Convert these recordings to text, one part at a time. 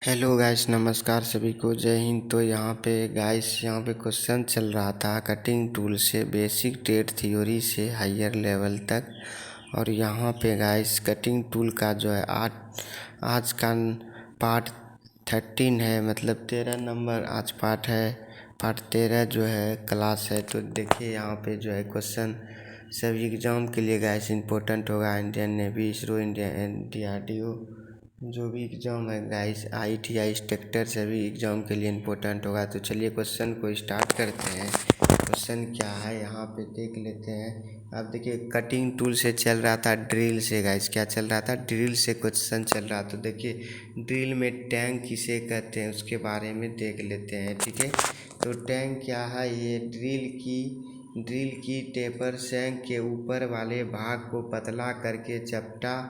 Hello guys, नमस्कार सभी को, जय हिंद। तो यहाँ पे क्वेश्चन चल रहा था कटिंग टूल से बेसिक ट्रेड थ्योरी से हायर लेवल तक। और यहाँ पे गाइस कटिंग टूल का जो है आज का पार्ट 13 है, मतलब 13 नंबर आज पार्ट है। पार्ट 13 जो है क्लास है। तो देखिए यहाँ पे जो है क्वेश्चन सभी एग्ज़ाम के लिए गाइस इंपॉर्टेंट होगा। Indian navy, ISRO, Indian DRDO, जो भी एग्ज़ाम है गाइस, ITI इंस्ट्रक्टर, सभी एग्ज़ाम के लिए इम्पोर्टेंट होगा। तो चलिए क्वेश्चन को स्टार्ट करते हैं। क्वेश्चन क्या है यहाँ पे देख लेते हैं। अब देखिए कटिंग टूल से चल रहा था ड्रिल से गाइस, क्या चल रहा था, ड्रिल से क्वेश्चन चल रहा। तो देखिए ड्रिल में टैंक किसे कहते हैं उसके बारे में देख लेते हैं, ठीक है। तो टैंक क्या है, ये ड्रिल की टेपर शैंक के ऊपर वाले भाग को पतला करके चपटा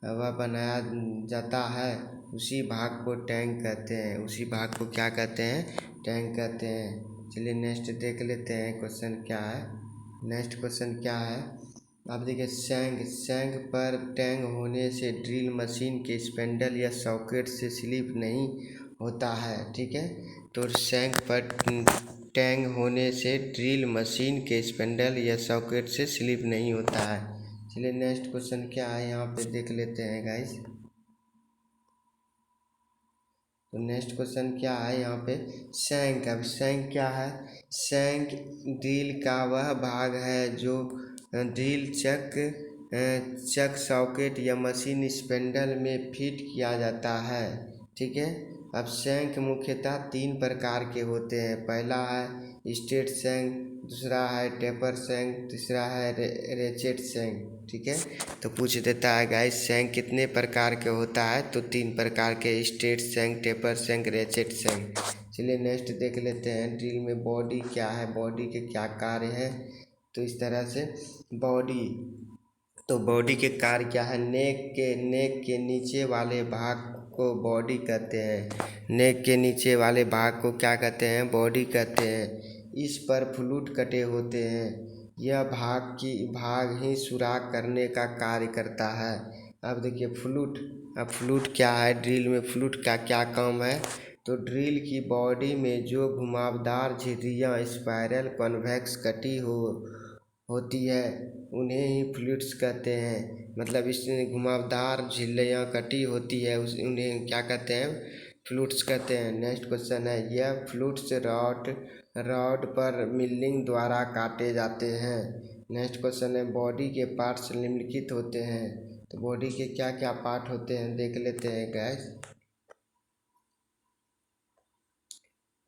हवा बनाया जाता है, उसी भाग को टैंक कहते हैं। उसी भाग को क्या कहते हैं, टैंक कहते हैं। चलिए नेक्स्ट देख लेते हैं क्वेश्चन क्या है। नेक्स्ट क्वेश्चन क्या है, आप देखिए शैंक पर टैंग होने से ड्रिल मशीन के स्पेंडल या सॉकेट से स्लिप नहीं होता है, ठीक है। तो शैंक पर टैंग होने से ड्रिल मशीन के स्पेंडल या सॉकेट से स्लिप नहीं होता है। चलिए नेक्स्ट क्वेश्चन क्या है यहाँ पे देख लेते हैं गाइस। तो नेक्स्ट क्वेश्चन क्या है यहाँ पे, शैंक। अब शैंक क्या है, शैंक ड्रिल का वह भाग है जो ड्रिल चक सॉकेट या मशीन स्पेंडल में फिट किया जाता है, ठीक है। अब शैंक मुख्यतः 3 प्रकार के होते हैं। पहला है स्ट्रेट शैंक, दूसरा है टेपर शैंक, तीसरा है रेचेट शैंक, ठीक है। तो पूछ देता है गाइस शैंक कितने प्रकार के होता है, तो 3 प्रकार के, straight shank, taper shank, ratchet shank. चलिए नेक्स्ट देख लेते हैं ड्रिल में बॉडी क्या है, बॉडी के क्या कार्य है। तो इस तरह से बॉडी, तो बॉडी के कार्य क्या है, नेक के नीचे वाले भाग को बॉडी कहते हैं। नेक के नीचे वाले भाग को क्या कहते हैं, बॉडी कहते हैं। इस पर फ्लूट कटे होते हैं। यह भाग ही सुराख करने का कार्य करता है। अब देखिए फ्लूट, अब फ्लूट क्या है, ड्रिल में फ्लूट का क्या काम है। तो ड्रिल की बॉडी में जो घुमावदार झिर्रियाँ स्पाइरल कॉन्वेक्स कटी होती है उन्हें ही फ्लूट्स कहते हैं। मतलब इस घुमावदार झिल्लियाँ कटी होती है उन्हें क्या कहते हैं, फ्लूट्स कहते हैं। नेक्स्ट क्वेश्चन है, यह फ्लूट्स रॉड पर मिलिंग द्वारा काटे जाते हैं। नेक्स्ट क्वेश्चन है, बॉडी के पार्ट्स निम्नलिखित होते हैं। तो बॉडी के क्या क्या पार्ट होते हैं देख लेते हैं गैस।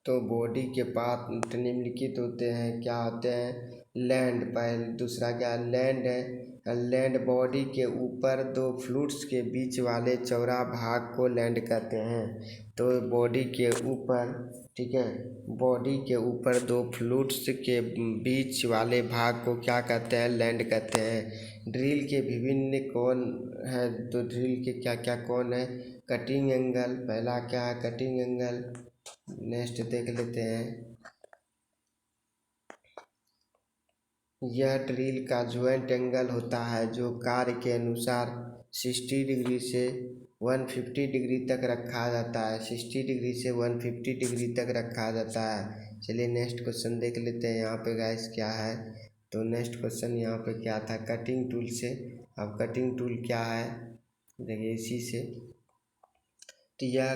तो बॉडी के पार्ट निम्नलिखित होते हैं, क्या होते हैं, लैंड, पहले दूसरा क्या लैंड है, लैंड बॉडी के ऊपर 2 फ्लूट्स के बीच वाले चौड़ा भाग को लैंड कहते हैं। तो बॉडी के ऊपर, ठीक है, बॉडी के ऊपर 2 फ्लूट्स के बीच वाले भाग को क्या कहते हैं, लैंड कहते हैं। ड्रिल के विभिन्न कोण है, तो ड्रिल के क्या क्या कोण है, कटिंग एंगल, पहला क्या है, कटिंग एंगल। नेक्स्ट देख लेते हैं, यह ड्रिल का ज्वाइंट एंगल होता है जो कार्य के अनुसार 60 डिग्री से 150 डिग्री तक रखा जाता है। 60 डिग्री से 150 डिग्री तक रखा जाता है। चलिए नेक्स्ट क्वेश्चन देख लेते हैं यहाँ पे गाइस क्या है। तो नेक्स्ट क्वेश्चन यहाँ पे क्या था, कटिंग टूल से। अब कटिंग टूल क्या है देखिए इसी से। तो यह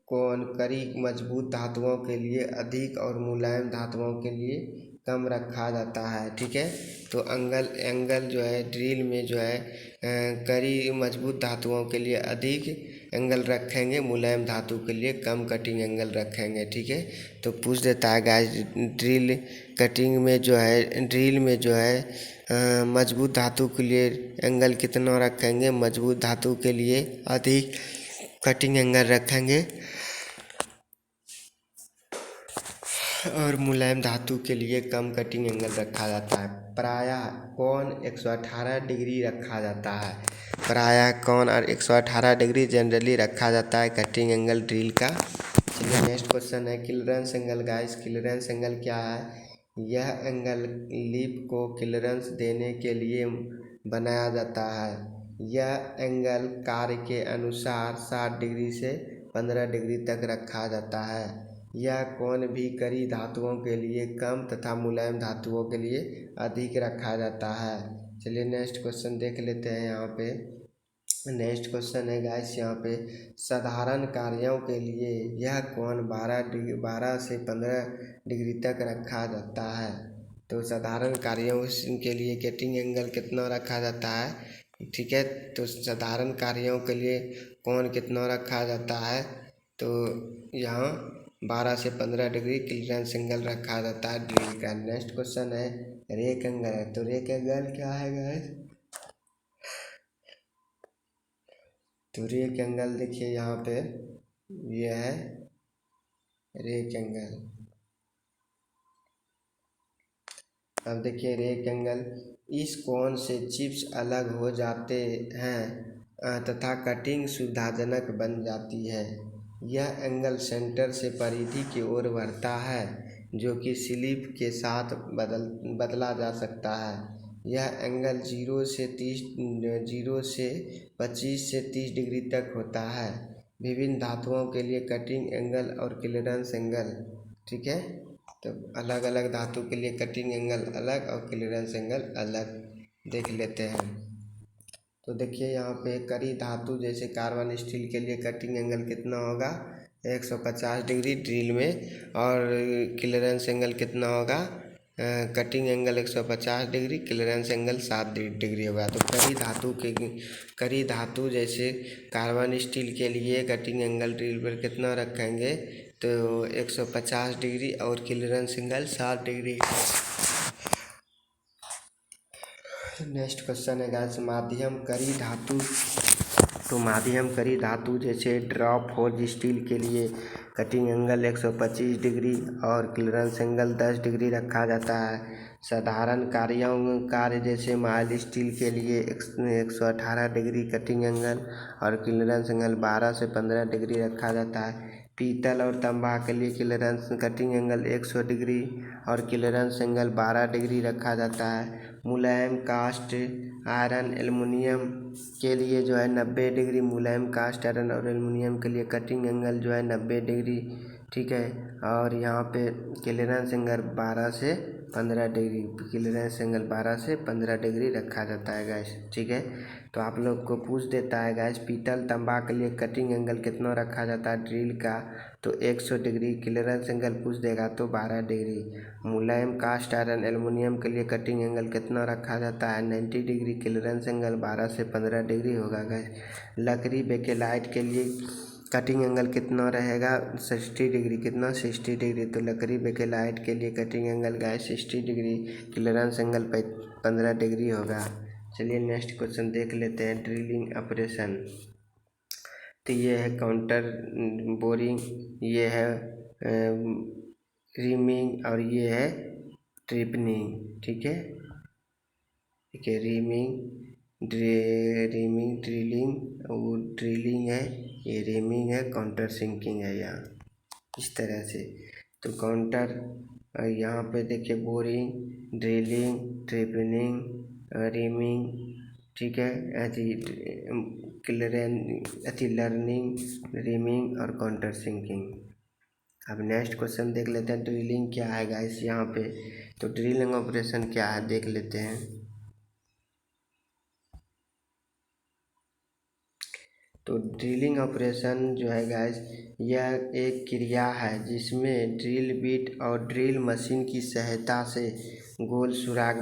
कोण कड़ी मजबूत धातुओं के लिए अधिक और मुलायम धातुओं के लिए कम रखा जाता है, ठीक है। तो एंगल जो है ड्रिल में जो है कड़ी मजबूत धातुओं के लिए अधिक एंगल रखेंगे, मुलायम धातु के लिए कम कटिंग एंगल रखेंगे, ठीक है। तो पूछ देता है गाइस ड्रिल कटिंग में जो है, ड्रिल में जो है मजबूत धातु के लिए एंगल कितना रखेंगे, मजबूत धातु के लिए अधिक कटिंग एंगल रखेंगे और मुलायम धातु के लिए कम कटिंग एंगल रखा जाता है। प्रायः कोण 118 डिग्री रखा जाता है। प्रायः कोण और 118 डिग्री जनरली रखा जाता है कटिंग एंगल ड्रिल का। चलिए नेक्स्ट क्वेश्चन है clearance angle guys. Clearance angle क्या है, यह एंगल लिप को क्लियरेंस देने के लिए बनाया जाता है। यह एंगल कार्य के अनुसार 60 डिग्री से 15 डिग्री तक रखा जाता है। यह कोण भी कड़ी धातुओं के लिए कम तथा मुलायम धातुओं के लिए अधिक रखा जाता है। चलिए नेक्स्ट क्वेश्चन देख लेते हैं। यहाँ पे नेक्स्ट क्वेश्चन है गाइस, यहाँ पे साधारण कार्यों के लिए यह कोण 12 से 15 डिग्री तक रखा जाता है। तो साधारण कार्यों के लिए कटिंग एंगल कितना रखा जाता है, ठीक है। तो साधारण कार्यों के लिए कोण कितना रखा जाता है, तो यहाँ 12 से 15 डिग्री क्लियरेंस एंगल रखा जाता है ड्रिल का। नेक्स्ट क्वेश्चन है रेक एंगल है। तो रेक एंगल क्या है गाइस, तो रेक एंगल देखिए यहाँ पे ये है रेक एंगल। अब देखिए रेक एंगल, इस कोण से चिप्स अलग हो जाते हैं तथा कटिंग सुविधाजनक बन जाती है। यह एंगल सेंटर से परिधि की ओर बढ़ता है जो कि स्लिप के साथ बदला जा सकता है। यह एंगल 0 से 25 से 30 डिग्री तक होता है। विभिन्न धातुओं के लिए कटिंग एंगल और क्लियरेंस एंगल, ठीक है। तो अलग अलग धातु के लिए कटिंग एंगल अलग और क्लियरेंस एंगल अलग देख लेते हैं। तो देखिए यहाँ पे कड़ी धातु जैसे कार्बन स्टील के लिए कटिंग एंगल कितना होगा 150 डिग्री ड्रिल में, और क्लियरेंस एंगल कितना होगा, cutting angle 150 degree, clearance angle 7 degree होगा। तो कड़ी धातु जैसे कार्बन स्टील के लिए कटिंग एंगल ड्रिल पर कितना रखेंगे, तो 150 डिग्री और clearance angle 7 degree. Next question है गाइस माध्यम कड़ी धातु। तो माध्यम कड़ी धातु जैसे ड्रॉप फोर्ज स्टील के लिए कटिंग एंगल 125 डिग्री और क्लियरेंस एंगल 10 डिग्री रखा जाता है। साधारण कार्य जैसे माइल्ड स्टील के लिए 118 डिग्री कटिंग एंगल और क्लियरेंस एंगल 12 से 15 डिग्री रखा जाता है। पीतल और तांबा के लिए क्लियरेंस कटिंग एंगल 100 डिग्री और क्लियरेंस एंगल 12 डिग्री रखा जाता है। मुलायम कास्ट आयरन एल्युमिनियम के लिए जो है 90 डिग्री, मुलायम कास्ट आयरन और एल्युमिनियम के लिए कटिंग एंगल जो है 90 डिग्री, ठीक है। और यहाँ पे क्लियरेंस एंगल 12 से 15 डिग्री, क्लियरेंस एंगल 12 से 15 डिग्री रखा जाता है गैस, ठीक है। तो आप लोग को पूछ देता है गैस पीतल तांबा के लिए कटिंग एंगल कितना रखा जाता है ड्रिल का, तो 100 डिग्री, क्लियरेंस एंगल पूछ देगा तो 12 डिग्री। मुलायम कास्ट आयरन एल्युमिनियम के लिए कटिंग एंगल कितना रखा जाता है 90 डिग्री, क्लियरेंस एंगल 12 से 15 डिग्री होगा गैस। लकड़ी बेकेलाइट के लिए कटिंग एंगल कितना रहेगा 60 डिग्री, कितना 60 डिग्री। तो लकड़ी बेकेलाइट के लिए cutting angle gas 60 degree, clearance angle 15 degree होगा। चलिए नेक्स्ट क्वेश्चन देख लेते हैं ड्रिलिंग ऑपरेशन। तो ये है काउंटर बोरिंग, ये है रीमिंग और ये है ट्रिपनिंग, ठीक है। ठीक है रीमिंग ड्रिलिंग, वो ड्रिलिंग है, ये रीमिंग है, काउंटर सिंकिंग है यहाँ इस तरह से। तो काउंटर यहाँ पे देखिए बोरिंग, ड्रिलिंग, ट्रिपनिंग, रीमिंग, ठीक है, लर्निंग, रीमिंग और काउंटर सिंकिंग। अब नेक्स्ट क्वेश्चन देख लेते हैं ड्रिलिंग क्या है गाइस यहाँ पे। तो ड्रिलिंग ऑपरेशन क्या है देख लेते हैं। तो ड्रिलिंग ऑपरेशन जो है गैस यह एक क्रिया है जिसमें ड्रिल बिट और ड्रिल मशीन की सहायता से गोल सुराख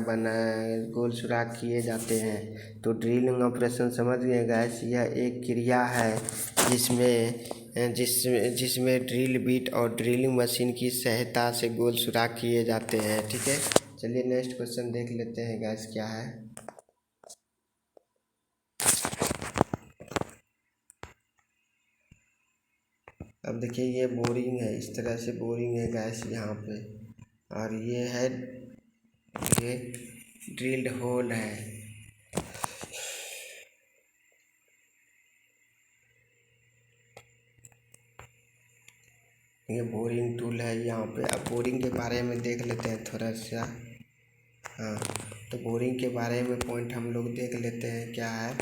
किए जाते हैं। तो ड्रिलिंग ऑपरेशन समझ गए गैस, यह एक क्रिया है जिसमें ड्रिल बिट और ड्रिलिंग मशीन की सहायता से गोल सुराख किए जाते हैं, ठीक है। चलिए नेक्स्ट क्वेश्चन देख लेते हैं गैस क्या है। अब देखिए ये बोरिंग है, इस तरह से बोरिंग है गैस यहाँ पे, और ये है ये ड्रिल्ड होल है। ये बोरिंग टूल है यहाँ पे। अब बोरिंग के बारे में देख लेते हैं थोड़ा सा। हाँ तो बोरिंग के बारे में पॉइंट हम लोग देख लेते हैं क्या है।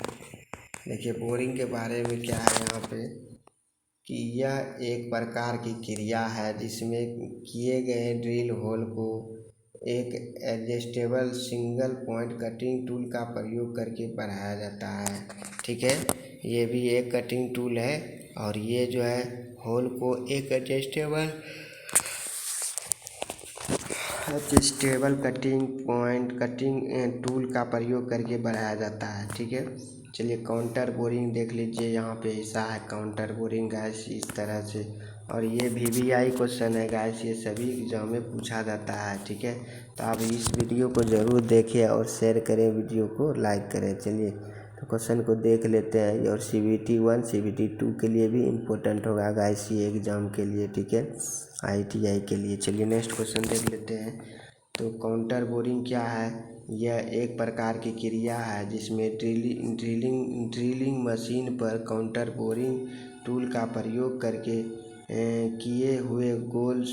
देखिए बोरिंग के बारे में क्या है यहाँ पे कि यह एक प्रकार की क्रिया है जिसमें किए गए ड्रिल होल को एक adjustable single point cutting tool का प्रयोग करके बढ़ाया जाता है। ठीक है, ये भी एक कटिंग टूल है और ये जो है होल को एक एडजस्टेबल कटिंग टूल का प्रयोग करके बढ़ाया जाता है। ठीक है, चलिए काउंटर बोरिंग देख लीजिए, यहाँ पे ऐसा है काउंटर बोरिंग गैस इस तरह से। और ये VVI क्वेश्चन है गैस, ये सभी एग्जाम में पूछा जाता है। ठीक है, तो आप इस वीडियो को ज़रूर देखें और शेयर करें, वीडियो को लाइक करें। चलिए तो क्वेश्चन को देख लेते हैं और CBT 1 CBT 2 के लिए भी इम्पोर्टेंट होगा गैस ये एग्ज़ाम के लिए। ठीक है, ITI के लिए। चलिए नेक्स्ट क्वेश्चन देख लेते हैं। तो काउंटर बोरिंग क्या है? यह एक प्रकार की क्रिया है जिसमें ड्रिलिंग मशीन पर काउंटर बोरिंग टूल का प्रयोग करके किए हुए गोल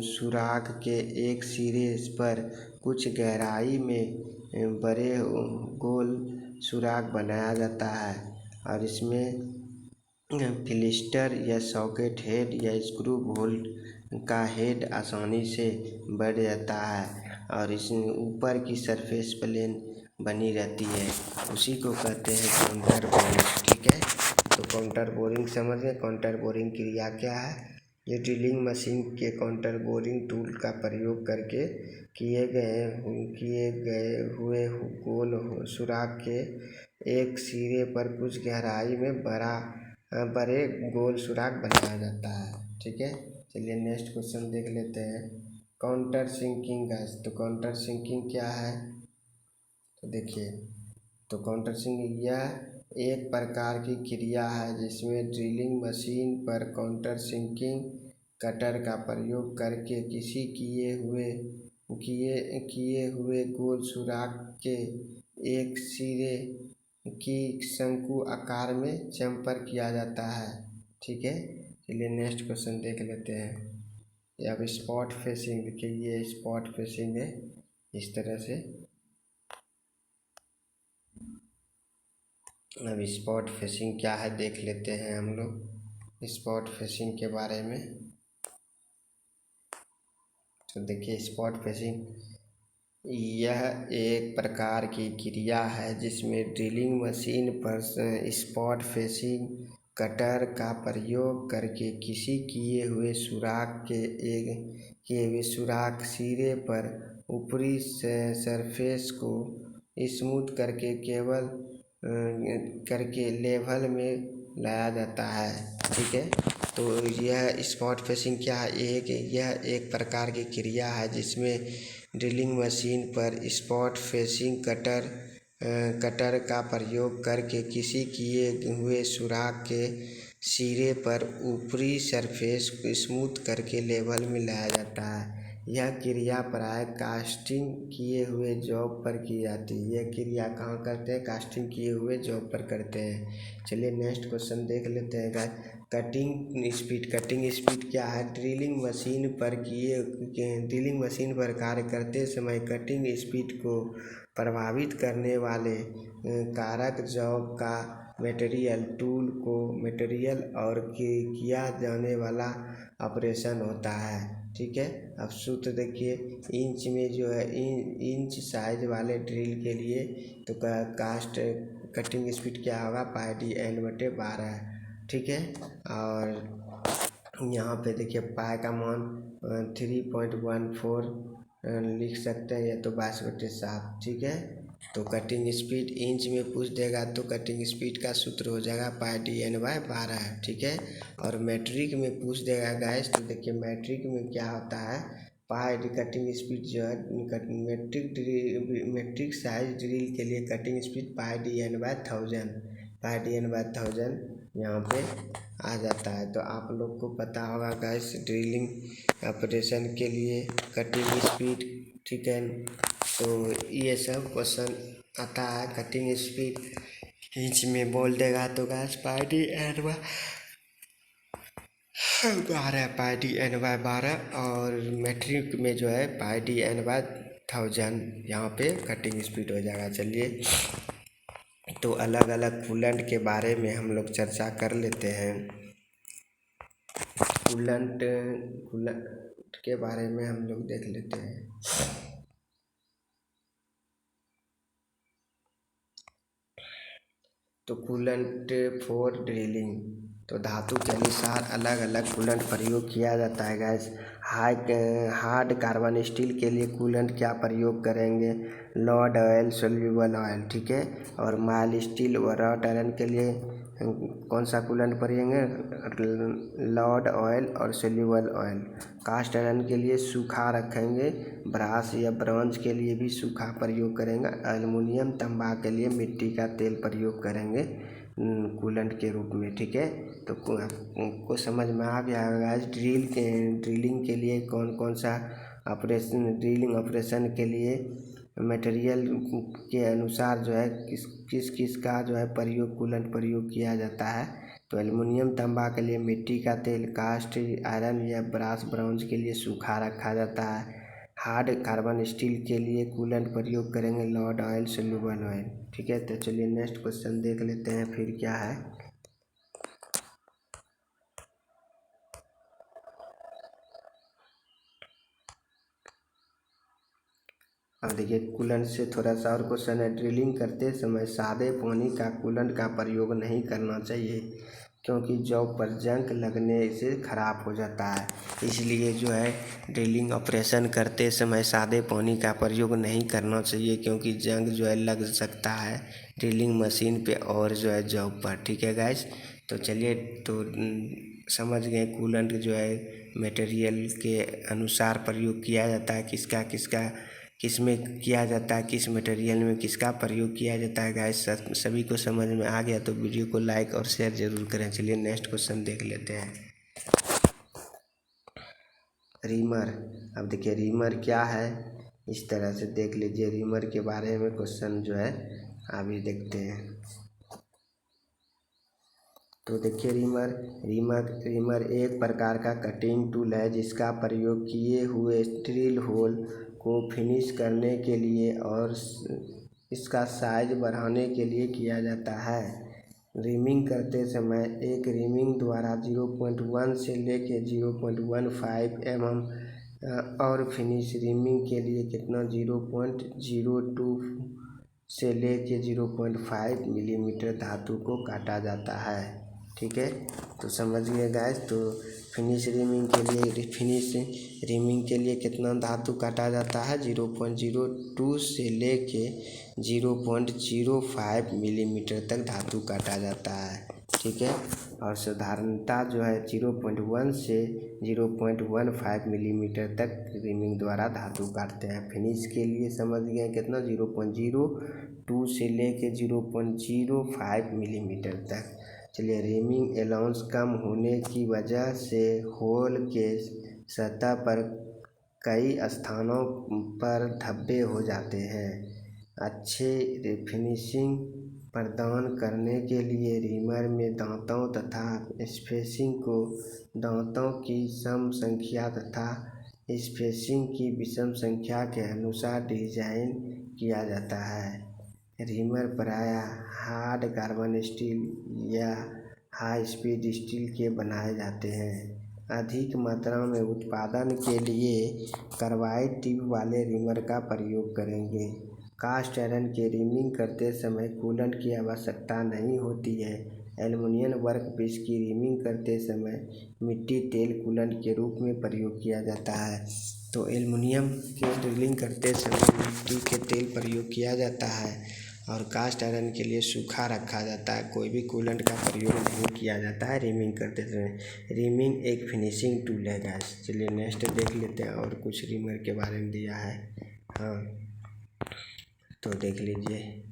सुराख के एक सिरे पर कुछ गहराई में बड़े गोल सुराख बनाया जाता है और इसमें फिलिस्टर या सॉकेट हेड या स्क्रू बोल्ट का हेड आसानी से बढ़ जाता है और इसमें ऊपर की सरफेस प्लेन बनी रहती है, उसी को कहते हैं काउंटर बोरिंग। ठीक है, तो काउंटर बोरिंग समझ गए। काउंटर बोरिंग क्रिया क्या है? ये ड्रिलिंग मशीन के काउंटर बोरिंग टूल का प्रयोग करके किए गए हुए गोल सुराख के एक सिरे पर कुछ गहराई में बड़े गोल सुराख बनाया जाता है। ठीक है, चलिए नेक्स्ट क्वेश्चन देख लेते हैं। काउंटर सिंकिंग गैस, तो काउंटर सिंकिंग क्या है? तो देखिए, तो काउंटर सिंकिंग यह एक प्रकार की क्रिया है जिसमें ड्रिलिंग मशीन पर काउंटर सिंकिंग कटर का प्रयोग करके किसी किए हुए गोल सुराख के एक सिरे की शंकु आकार में चैम्पर किया जाता है। ठीक है, चलिए नेक्स्ट क्वेश्चन देख लेते हैं। ये अब स्पॉट फेसिंग, देखिए ये स्पॉट फेसिंग है इस तरह से। अब स्पॉट फेसिंग क्या है देख लेते हैं हम लोग स्पॉट फेसिंग के बारे में। तो देखिए स्पॉट फेसिंग यह एक प्रकार की क्रिया है जिसमें ड्रिलिंग मशीन पर स्पॉट फेसिंग कटर का प्रयोग करके किसी किए हुए सुराख सिरे पर ऊपरी सरफेस को स्मूथ करके लेवल में लाया जाता है। ठीक है, तो यह स्पॉट फेसिंग क्या है? यह एक प्रकार की क्रिया है जिसमें ड्रिलिंग मशीन पर स्पॉट फेसिंग कटर का प्रयोग करके किसी किए हुए सुराख के सिरे पर ऊपरी सरफेस को स्मूथ करके लेवल में लाया जाता है। यह क्रिया प्राय कास्टिंग किए हुए जॉब पर की जाती है। यह क्रिया कहाँ करते हैं? कास्टिंग किए हुए जॉब पर करते हैं। चलिए नेक्स्ट क्वेश्चन देख लेते हैं गाइस। कटिंग स्पीड क्या है? ड्रिलिंग मशीन पर कार्य करते समय कटिंग स्पीड को प्रभावित करने वाले कारक जॉब का मटेरियल और किया जाने वाला ऑपरेशन होता है। ठीक है, अब सूत्र देखिए। इंच में जो है इंच साइज वाले ड्रिल के लिए तो कटिंग स्पीड क्या होगा? πD/12। ठीक है, और यहाँ पे देखिए पाई का मान 3.14 लिख सकते हैं या तो 22/7। ठीक है, तो कटिंग स्पीड इंच में पूछ देगा तो कटिंग स्पीड का सूत्र हो जाएगा πD/12। ठीक है, और मैट्रिक में पूछ देगा गैस, तो देखिए मैट्रिक में क्या होता है? कटिंग स्पीड जो है मेट्रिक साइज ड्रिल के लिए कटिंग स्पीड πD/1000 यहाँ पे आ जाता है। तो आप लोग को पता होगा गैस ड्रिलिंग ऑपरेशन के लिए कटिंग स्पीड। ठीक है, तो ये सब क्वेश्चन आता है। कटिंग स्पीड इंच में बोल देगा तो गैस πD/12 और मैट्रिक में जो है πD/1000 यहाँ पे कटिंग स्पीड हो जाएगा। चलिए तो अलग अलग कूलेंट के बारे में हम लोग चर्चा कर लेते हैं। कूलेंट कूलेंट के बारे में हम लोग देख लेते हैं। तो कूलेंट फॉर ड्रिलिंग, तो धातु के अनुसार अलग अलग कूलेंट प्रयोग किया जाता है गैस। हार्ड कार्बन स्टील के लिए कूलेंट क्या प्रयोग करेंगे, लॉर्ड ऑयल, सोल्यूबल ऑयल, ठीक है। और माइल्ड स्टील व रॉट आयरन के लिए कौन सा कूलेंट प्रयोग, लॉर्ड ऑयल और सोल्यूबल ऑयल। कास्ट आयरन के लिए सूखा रखेंगे, ब्रास या ब्रॉन्ज के लिए भी सूखा प्रयोग करेंगे। एल्युमिनियम तांबा के लिए मिट्टी का तेल प्रयोग करेंगे कूलेंट के रूप में, ठीक है। तो आपको समझ में आ गया होगा। ड्रिलिंग के लिए कौन कौन सा ऑपरेशन, ड्रिलिंग ऑपरेशन के लिए मटेरियल के अनुसार जो है किस किस का जो है प्रयोग, कूलेंट प्रयोग किया जाता है। तो एल्युमिनियम तांबा के लिए मिट्टी का तेल, कास्ट आयरन या ब्रास ब्रॉन्ज के लिए सूखा रखा जाता है। हार्ड कार्बन स्टील के लिए कूलेंट प्रयोग करेंगे लॉर्ड ऑयल, सोल्यूबल ऑयल, ठीक है। तो चलिए नेक्स्ट क्वेश्चन देख लेते हैं फिर क्या है। अब देखिए कूलेंट से थोड़ा सा और क्वेश्चन है। ड्रिलिंग करते समय सादे पानी का कूलेंट का प्रयोग नहीं करना चाहिए क्योंकि जॉब पर जंग लगने से ख़राब हो जाता है। इसलिए जो है ड्रिलिंग ऑपरेशन करते समय सादे पानी का प्रयोग नहीं करना चाहिए क्योंकि जंग जो है लग सकता है ड्रिलिंग मशीन पे और जो है जॉब पर, ठीक है गाइस। तो चलिए तो समझ गए कूलेंट जो है मटेरियल के अनुसार प्रयोग किया जाता है, किसका किसका किस में किया जाता है, किस मटेरियल में किसका प्रयोग किया जाता है गाइस। सभी को समझ में आ गया तो वीडियो को लाइक और शेयर जरूर करें। चलिए नेक्स्ट क्वेश्चन देख लेते हैं। रीमर, अब देखिए रीमर क्या है, इस तरह से देख लीजिए। रीमर के बारे में क्वेश्चन जो है अभी देखते हैं। तो देखिए रीमर एक प्रकार का कटिंग टूल है जिसका प्रयोग किए हुए ड्रिल होल को फिनिश करने के लिए और इसका साइज बढ़ाने के लिए किया जाता है। रीमिंग करते समय एक रीमिंग द्वारा 0.1 से लेके 0.15 mm और फिनिश रीमिंग के लिए कितना 0.02 से लेके 0.5 मिलीमीटर धातु को काटा जाता है, ठीक है। तो समझिए गाइस, तो फिनिश रीमिंग के लिए कितना धातु काटा जाता है 0.02 से लेके 0.05 मिलीमीटर तक धातु काटा जाता है, ठीक है। और साधारणता जो है 0.1 से 0.15 मिलीमीटर तक रीमिंग द्वारा धातु काटते हैं। फिनिश के लिए समझ गए कितना 0.02 से लेके 0.05 मिलीमीटर तक। चलिए रीमिंग अलाउंस कम होने की वजह से होल के सतह पर कई स्थानों पर धब्बे हो जाते हैं। अच्छे फिनिशिंग प्रदान करने के लिए रीमर में दांतों तथा स्पेसिंग को दांतों की सम संख्या तथा स्पेसिंग की विषम संख्या के अनुसार डिजाइन किया जाता है। रीमर प्रायः हार्ड कार्बन स्टील या हाई स्पीड स्टील के बनाए जाते हैं। अधिक मात्रा में उत्पादन के लिए कार्बाइड टिप वाले रीमर का प्रयोग करेंगे। कास्ट आयरन के रीमिंग करते समय कूलेंट की आवश्यकता नहीं होती है। एल्युमिनियम वर्कपीस की रीमिंग करते समय मिट्टी तेल कूलेंट के रूप में प्रयोग किया जाता है। तो एल्युमिनियम के ड्रिलिंग करते समय मिट्टी के तेल प्रयोग किया जाता है और कास्ट आयरन के लिए सूखा रखा जाता है। कोई भी कूलेंट का प्रयोग नहीं किया जाता है रीमिंग करते समय। रीमिंग एक फिनिशिंग टूल है गाइस। चलिए नेक्स्ट देख लेते हैं और कुछ रीमर के बारे में दिया है। हाँ तो देख लीजिए।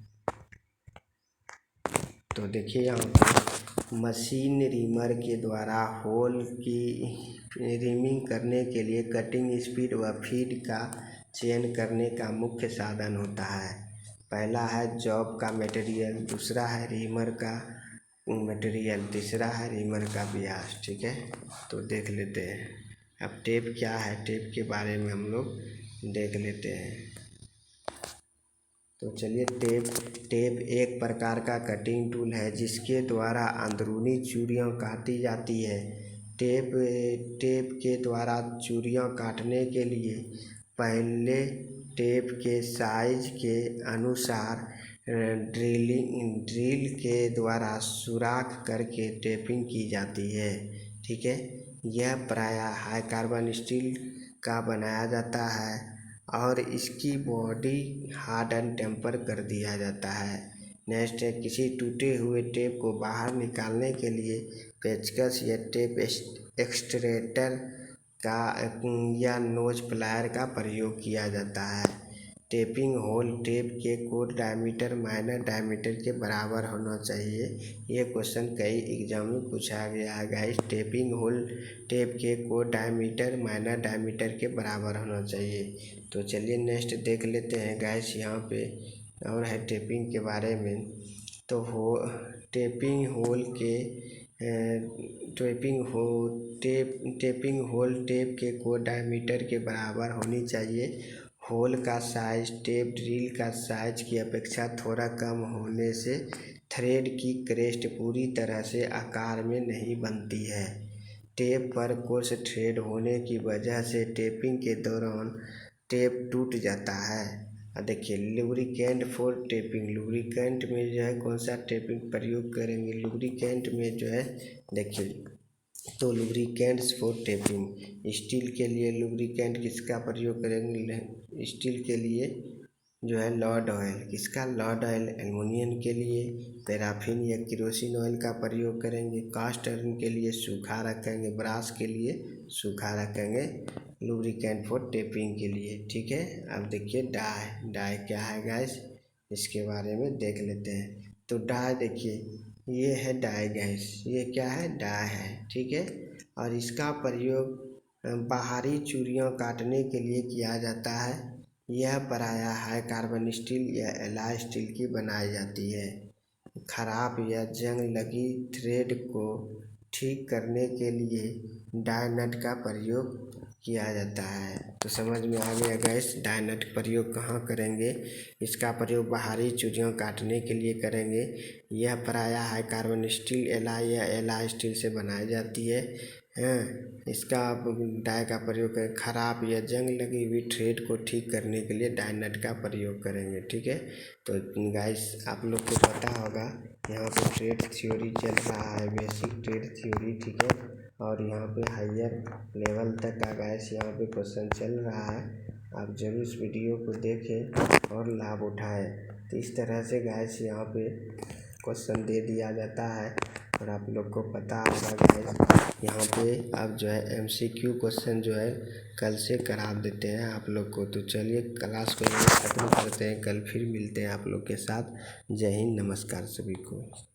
तो देखिए यहाँ पे मशीन रीमर के द्वारा होल की रीमिंग करने के लिए कटिंग स्पीड व फीड का चयन करने का मुख्य साधन होता है। पहला है जॉब का मटेरियल, दूसरा है रीमर का मटेरियल, तीसरा है रीमर का व्यास, ठीक है। तो देख लेते हैं। अब टेप क्या है, टेप के बारे में हम लोग देख लेते हैं। तो चलिए टेप एक प्रकार का कटिंग टूल है जिसके द्वारा अंदरूनी चूड़ियाँ काटी जाती है। टेप के द्वारा चूड़ियाँ काटने के लिए पहले टेप के साइज के अनुसार ड्रिल के द्वारा सुराख करके टेपिंग की जाती है। ठीक है, यह प्रायः हाई कार्बन स्टील का बनाया जाता है और इसकी बॉडी हार्ड एंड टेम्पर कर दिया जाता है। नेक्स्ट है, किसी टूटे हुए टेप को बाहर निकालने के लिए पेचकस या टेप एक्सट्रेक्टर का या नोज प्लायर का प्रयोग किया जाता है। टेपिंग होल टेप के कोर डायमीटर माइनर डायमीटर के बराबर होना चाहिए। ये क्वेश्चन कई एग्जाम में पूछा गया है गाइस। टेपिंग होल टेप के कोर डायमीटर माइनर डायमीटर के बराबर होना चाहिए। तो चलिए नेक्स्ट देख लेते हैं गाइस, यहाँ पे और है टेपिंग के बारे में। तो टेपिंग होल टेप के कोर डायमीटर के बराबर होनी चाहिए। होल का साइज टेप ड्रिल का साइज की अपेक्षा थोड़ा कम होने से थ्रेड की क्रेस्ट पूरी तरह से आकार में नहीं बनती है। टेप पर कोर्स थ्रेड होने की वजह से टेपिंग के दौरान टेप टूट जाता है। देखिए, लुब्रिकेंट फॉर टेपिंग। लुब्रिकेंट में जो है कौन सा टेपिंग प्रयोग करेंगे? लुब्रिकेंट में जो है देखिए, तो लुब्रिकेंट्स फॉर टेपिंग। स्टील के लिए लुब्रिकेंट किसका प्रयोग करेंगे? स्टील के लिए जो है लॉर्ड ऑयल। किसका? Lord oil. एल्युमिनियम के लिए पैराफिन या केरोसिन ऑयल का प्रयोग करेंगे। कास्ट आयरन के लिए सूखा रखेंगे। ब्रास के लिए सूखा रखेंगे लुब्रिकेंट फॉर टेपिंग के लिए। ठीक है, अब देखिए डाई क्या है गाइस, इसके बारे में देख लेते हैं। तो डाई देखिए, ये है डाई गैस, ये क्या है? डाई है। ठीक है, और इसका प्रयोग बाहरी चूड़ियाँ काटने के लिए किया जाता है। यह प्रायः हाई कार्बन स्टील या एलॉय स्टील की बनाई जाती है। खराब या जंग लगी थ्रेड को ठीक करने के लिए डाई नट का प्रयोग किया जाता है। तो समझ में आ गया गैस, डाई नट प्रयोग कहाँ करेंगे? इसका प्रयोग बाहरी चूड़ियाँ काटने के लिए करेंगे। यह प्रायः हाई कार्बन स्टील एलॉय या एलॉय स्टील से बनाई जाती है। इसका डाई का प्रयोग करें। खराब या जंग लगी हुई थ्रेड को ठीक करने के लिए डाई नट का प्रयोग करेंगे। ठीक है, तो गाइस आप लोग को पता होगा यहाँ पे ट्रेड थ्योरी चल रहा है, बेसिक ट्रेड थ्योरी। ठीक है, और यहाँ पे हायर लेवल तक का गाइस यहाँ पे क्वेश्चन चल रहा है। आप जरूर इस वीडियो को देखें और लाभ उठाएं। तो इस तरह से गाइस यहाँ पे क्वेश्चन दे दिया जाता है और आप लोग को पता होगा गाइस। यहाँ पे अब जो है MCQ क्वेश्चन जो है कल से करा देते हैं आप लोग को। तो चलिए क्लास को खत्म करते हैं, कल फिर मिलते हैं आप लोग के साथ। जय हिंद, नमस्कार सभी को।